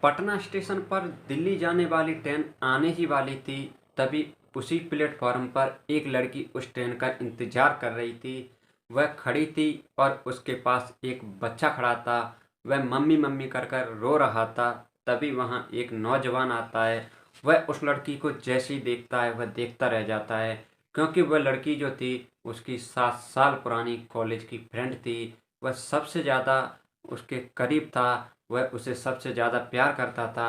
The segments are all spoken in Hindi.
पटना स्टेशन पर दिल्ली जाने वाली ट्रेन आने ही वाली थी। तभी उसी प्लेटफॉर्म पर एक लड़की उस ट्रेन का इंतजार कर रही थी। वह खड़ी थी और उसके पास एक बच्चा खड़ा था। वह मम्मी मम्मी कर कर रो रहा था। तभी वहाँ एक नौजवान आता है। वह उस लड़की को जैसे ही देखता है वह देखता रह जाता है, क्योंकि वह लड़की जो थी उसकी 7 साल पुरानी कॉलेज की फ्रेंड थी। वह सबसे ज़्यादा उसके करीब था। वह उसे सबसे ज़्यादा प्यार करता था।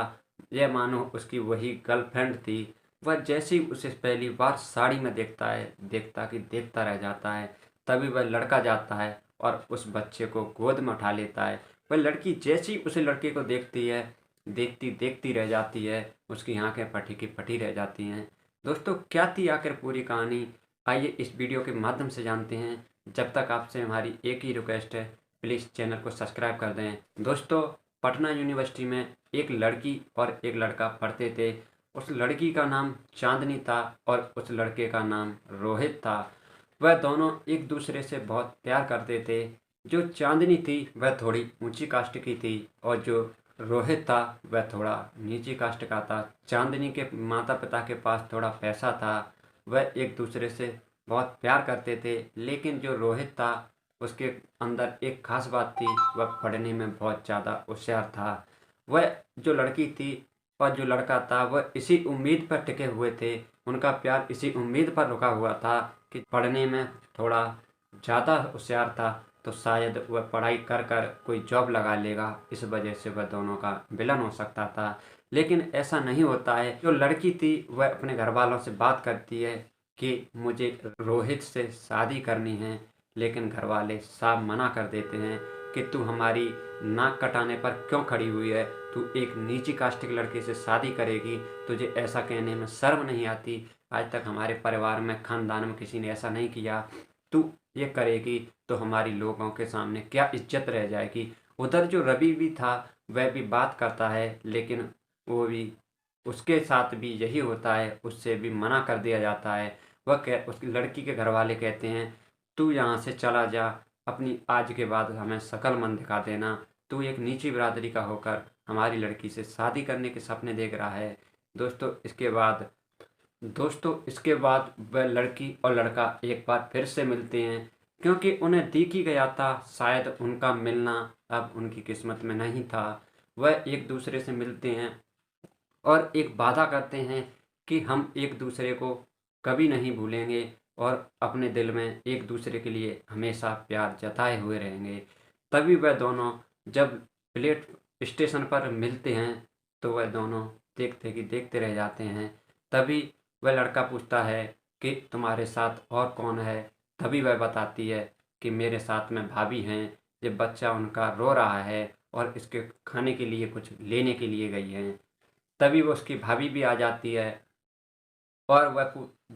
यह मानो उसकी वही गर्लफ्रेंड थी। वह जैसे ही उसे पहली बार साड़ी में देखता है, देखता कि देखता रह जाता है। तभी वह लड़का जाता है और उस बच्चे को गोद में उठा लेता है। वह लड़की जैसी उस लड़के को देखती है, देखती देखती रह जाती है। उसकी आंखें फटी की फटी रह जाती हैं। दोस्तों, क्या थी आखिर पूरी कहानी? आइए इस वीडियो के माध्यम से जानते हैं। जब तक आपसे हमारी एक ही रिक्वेस्ट है, प्लीज़ चैनल को सब्सक्राइब कर दें। दोस्तों, पटना यूनिवर्सिटी में एक लड़की और एक लड़का पढ़ते थे। उस लड़की का नाम चांदनी था और उस लड़के का नाम रोहित था। वह दोनों एक दूसरे से बहुत प्यार करते थे। जो चांदनी थी वह थोड़ी ऊंची कास्ट की थी और जो रोहित था वह थोड़ा नीची कास्ट का था। चांदनी के माता पिता के पास थोड़ा पैसा था। वह एक दूसरे से बहुत प्यार करते थे, लेकिन जो रोहित था उसके अंदर एक खास बात थी, वह पढ़ने में बहुत ज़्यादा होशियार था। वह जो लड़की थी और जो लड़का था वह इसी उम्मीद पर टिके हुए थे। उनका प्यार इसी उम्मीद पर रुका हुआ था कि पढ़ने में थोड़ा ज़्यादा होशियार था तो शायद वह पढ़ाई कर कर कोई जॉब लगा लेगा। इस वजह से वह दोनों का विलन हो सकता था, लेकिन ऐसा नहीं होता है। जो लड़की थी वह अपने घर वालों से बात करती है कि मुझे रोहित से शादी करनी है, लेकिन घर वाले साफ मना कर देते हैं कि तू हमारी नाक कटाने पर क्यों खड़ी हुई है? तू एक नीची कास्ट के लड़के से शादी करेगी? तुझे ऐसा कहने में शर्म नहीं आती? आज तक हमारे परिवार में, खानदान में किसी ने ऐसा नहीं किया। तू ये करेगी तो हमारी लोगों के सामने क्या इज्जत रह जाएगी? उधर जो रवि भी था वह भी बात करता है, लेकिन वो भी, उसके साथ भी यही होता है, उससे भी मना कर दिया जाता है। उसकी लड़की के घर वाले कहते हैं तू यहाँ से चला जा, अपनी आज के बाद हमें शकल मन दिखा देना। तू एक नीची बिरादरी का होकर हमारी लड़की से शादी करने के सपने देख रहा है। दोस्तों इसके बाद वह लड़की और लड़का एक बार फिर से मिलते हैं, क्योंकि उन्हें दिख ही गया था शायद उनका मिलना अब उनकी किस्मत में नहीं था। वह एक दूसरे से मिलते हैं और एक वादा करते हैं कि हम एक दूसरे को कभी नहीं भूलेंगे और अपने दिल में एक दूसरे के लिए हमेशा प्यार जताए हुए रहेंगे। तभी वह दोनों जब प्लेट स्टेशन पर मिलते हैं तो वह दोनों देखते कि देखते रह जाते हैं। तभी वह लड़का पूछता है कि तुम्हारे साथ और कौन है? तभी वह बताती है कि मेरे साथ में भाभी हैं, ये बच्चा उनका रो रहा है और इसके खाने के लिए कुछ लेने के लिए गई हैं। तभी वो उसकी भाभी भी आ जाती है और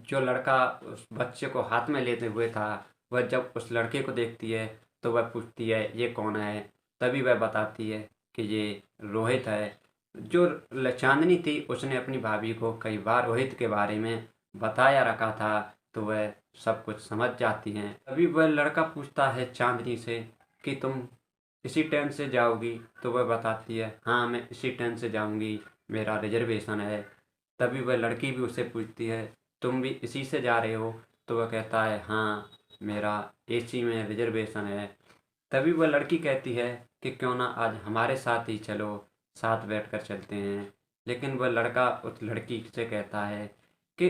जो लड़का उस बच्चे को हाथ में लेते हुए था, वह जब उस लड़के को देखती है तो वह पूछती है ये कौन है? तभी वह बताती है कि ये रोहित है। जो चांदनी थी उसने अपनी भाभी को कई बार रोहित के बारे में बताया रखा था, तो वह सब कुछ समझ जाती हैं। तभी वह लड़का पूछता है चांदनी से कि तुम इसी ट्रेन से जाओगी? तो वह बताती है हाँ, मैं इसी ट्रेन से जाऊंगी, मेरा रिजर्वेशन है। तभी वह लड़की भी उससे पूछती है तुम भी इसी से जा रहे हो? तो वह कहता है हाँ, मेरा एसी में रिजर्वेशन है। तभी वह लड़की कहती है कि क्यों ना आज हमारे साथ ही चलो, साथ बैठकर चलते हैं। लेकिन वह लड़का उस लड़की से कहता है कि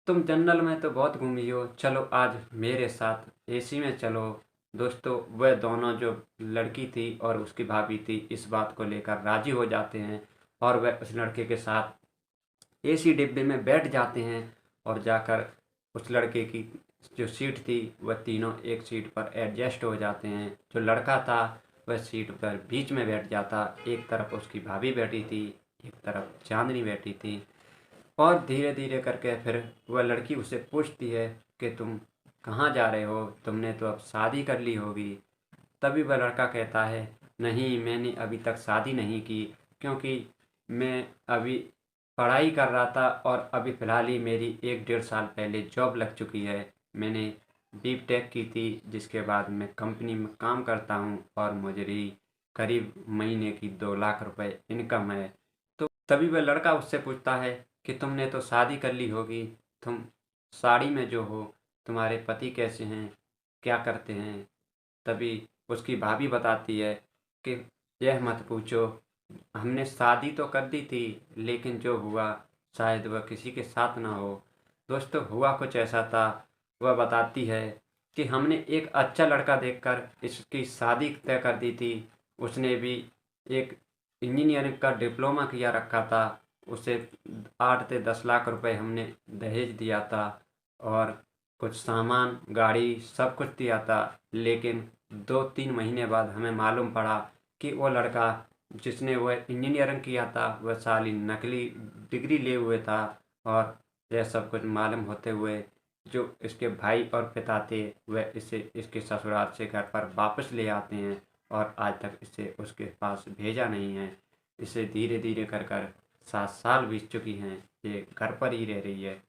तुम जनरल में तो बहुत घूमी हो, चलो आज मेरे साथ एसी में चलो। दोस्तों, वह दोनों जो लड़की थी और उसकी भाभी थी इस बात को लेकर राजी हो जाते हैं और वह उस लड़के के साथ एसी डिब्बे में बैठ जाते हैं और जाकर उस लड़के की जो सीट थी वह तीनों एक सीट पर एडजस्ट हो जाते हैं। जो लड़का था वह सीट पर बीच में बैठ जाता। एक तरफ उसकी भाभी बैठी थी, एक तरफ चांदनी बैठी थी। और धीरे धीरे करके फिर वह लड़की उससे पूछती है कि तुम कहाँ जा रहे हो? तुमने तो अब शादी कर ली होगी। तभी वह लड़का कहता है नहीं, मैंने अभी तक शादी नहीं की, क्योंकि मैं अभी पढ़ाई कर रहा था और अभी फ़िलहाल ही मेरी 1 डेढ़ साल पहले जॉब लग चुकी है। मैंने बीटेक की थी, जिसके बाद मैं कंपनी में काम करता हूँ और मजदूरी करीब महीने की 2 लाख रुपए इनकम है। तो तभी वह लड़का उससे पूछता है कि तुमने तो शादी कर ली होगी, तुम साड़ी में जो हो, तुम्हारे पति कैसे हैं, क्या करते हैं? तभी उसकी भाभी बताती है कि यह मत पूछो, हमने शादी तो कर दी थी, लेकिन जो हुआ शायद वह किसी के साथ ना हो। दोस्तों, हुआ कुछ ऐसा था। वह बताती है कि हमने एक अच्छा लड़का देखकर इसकी शादी तय कर दी थी। उसने भी एक इंजीनियरिंग का डिप्लोमा किया रखा था। उसे 8 से 10 लाख रुपए हमने दहेज दिया था और कुछ सामान, गाड़ी, सब कुछ दिया था। लेकिन 2-3 महीने बाद हमें मालूम पड़ा कि वो लड़का जिसने वह इंजीनियरिंग किया था वह साली नकली डिग्री लिए हुए था। और यह सब कुछ मालूम होते हुए जो इसके भाई और पिता थे वह इसे इसके ससुराल से घर पर वापस ले आते हैं और आज तक इसे उसके पास भेजा नहीं है। इसे धीरे धीरे कर कर 7 साल बीत चुकी हैं, ये घर पर ही रह रही है।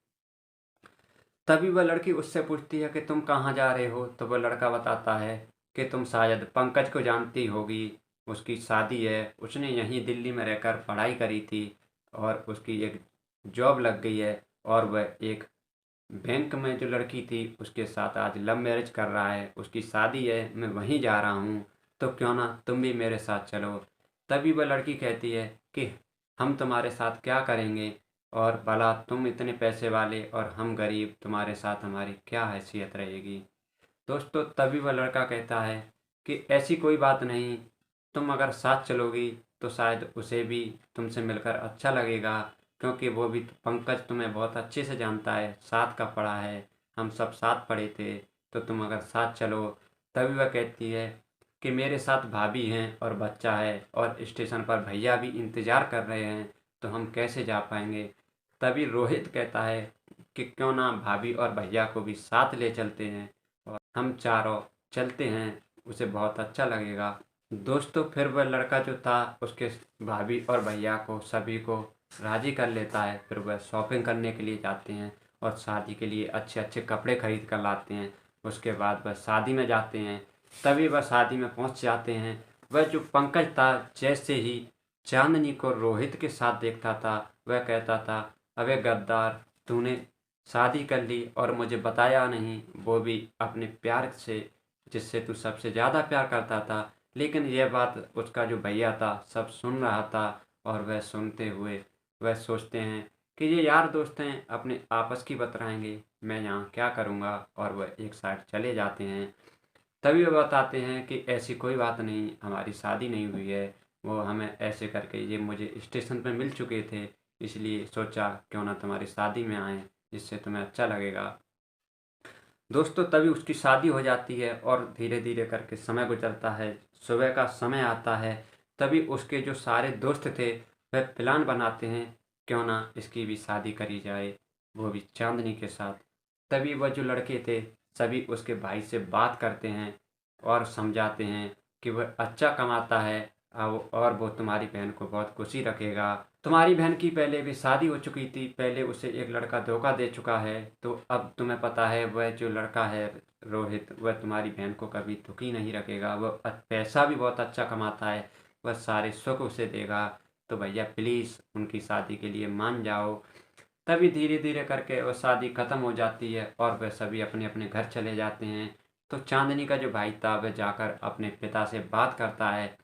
तभी वह लड़की उससे पूछती है कि तुम कहाँ जा रहे हो? तो वह लड़का बताता है कि तुम शायद पंकज को जानती होगी, उसकी शादी है, उसने यहीं दिल्ली में रहकर पढ़ाई करी थी और उसकी एक जॉब लग गई है और वह एक बैंक में जो लड़की थी उसके साथ आज लव मैरिज कर रहा है, उसकी शादी है, मैं वहीं जा रहा हूँ, तो क्यों ना तुम भी मेरे साथ चलो। तभी वह लड़की कहती है कि हम तुम्हारे साथ क्या करेंगे, और भला तुम इतने पैसे वाले और हम गरीब, तुम्हारे साथ हमारी क्या हैसियत रहेगी। दोस्तों, तभी वह लड़का कहता है कि ऐसी कोई बात नहीं, तुम अगर साथ चलोगी तो शायद उसे भी तुमसे मिलकर अच्छा लगेगा, क्योंकि वो भी पंकज तुम्हें बहुत अच्छे से जानता है, साथ का पढ़ा है, हम सब साथ पढ़े थे, तो तुम अगर साथ चलो। तभी वह कहती है कि मेरे साथ भाभी हैं और बच्चा है और स्टेशन पर भैया भी इंतज़ार कर रहे हैं, तो हम कैसे जा पाएंगे। तभी रोहित कहता है कि क्यों ना भाभी और भैया को भी साथ ले चलते हैं और हम चारों चलते हैं, उसे बहुत अच्छा लगेगा। दोस्तों, फिर वह लड़का जो था उसके भाभी और भैया को सभी को राज़ी कर लेता है। फिर वह शॉपिंग करने के लिए जाते हैं और शादी के लिए अच्छे अच्छे कपड़े खरीद कर लाते हैं। उसके बाद वह शादी में जाते हैं। तभी वह शादी में पहुंच जाते हैं। वह जो पंकज था जैसे ही चांदनी को रोहित के साथ देखता था वह कहता था, अबे गद्दार, तूने शादी कर ली और मुझे बताया नहीं, वो भी अपने प्यार से, जिससे तू सबसे ज़्यादा प्यार करता था। लेकिन यह बात उसका जो भैया था सब सुन रहा था और वह सुनते हुए वह सोचते हैं कि ये यार दोस्त हैं, अपने आपस की बतराएंगे, मैं यहाँ क्या करूँगा, और वह एक साइड चले जाते हैं। तभी वो बताते हैं कि ऐसी कोई बात नहीं, हमारी शादी नहीं हुई है, वो हमें ऐसे करके ये मुझे स्टेशन पे मिल चुके थे, इसलिए सोचा क्यों ना तुम्हारी शादी में आएँ, जिससे तुम्हें अच्छा लगेगा। दोस्तों, तभी उसकी शादी हो जाती है और धीरे धीरे करके समय गुजरता है। सुबह का समय आता है। तभी उसके जो सारे दोस्त थे वह प्लान बनाते हैं क्यों ना इसकी भी शादी करी जाए, वो भी चांदनी के साथ। तभी वह जो लड़के थे सभी उसके भाई से बात करते हैं और समझाते हैं कि वह अच्छा कमाता है और वो तुम्हारी बहन को बहुत खुशी रखेगा। तुम्हारी बहन की पहले भी शादी हो चुकी थी, पहले उसे एक लड़का धोखा दे चुका है, तो अब तुम्हें पता है वह जो लड़का है रोहित, वह तुम्हारी बहन को कभी दुखी नहीं रखेगा, वह पैसा भी बहुत अच्छा कमाता है, वह सारे सुख उसे देगा, तो भैया प्लीज़ उनकी शादी के लिए मान जाओ। तभी धीरे धीरे करके वह शादी ख़त्म हो जाती है और वह सभी अपने अपने घर चले जाते हैं। तो चांदनी का जो भाई था वह जाकर अपने पिता से बात करता है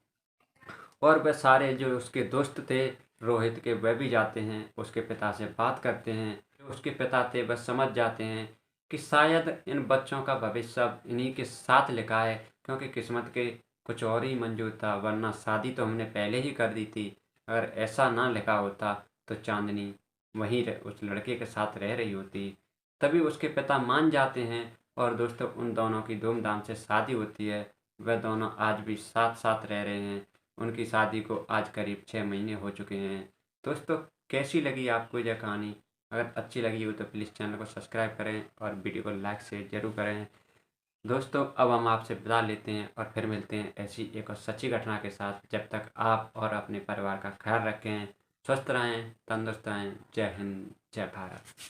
और वह सारे जो उसके दोस्त थे रोहित के वह भी जाते हैं, उसके पिता से बात करते हैं। जो उसके पिता थे वह समझ जाते हैं कि शायद इन बच्चों का भविष्य अब इन्हीं के साथ लिखा है, क्योंकि किस्मत के कुछ और ही मंजूर था, वरना शादी तो हमने पहले ही कर दी थी। अगर ऐसा ना लिखा होता तो चांदनी वहीं उस लड़के के साथ रह रही होती। तभी उसके पिता मान जाते हैं और दोस्तों उन दोनों की धूमधाम से शादी होती है। वह दोनों आज भी साथ साथ रह रहे हैं। उनकी शादी को आज करीब 6 महीने हो चुके हैं। दोस्तों, कैसी लगी आपको यह कहानी? अगर अच्छी लगी हो तो प्लीज़ चैनल को सब्सक्राइब करें और वीडियो को लाइक शेयर ज़रूर करें। दोस्तों, अब हम आपसे विदा लेते हैं और फिर मिलते हैं ऐसी एक और सच्ची घटना के साथ। जब तक आप और अपने परिवार का ख्याल रखें, स्वस्थ रहें, तंदुरुस्त रहें। जय हिंद, जय भारत।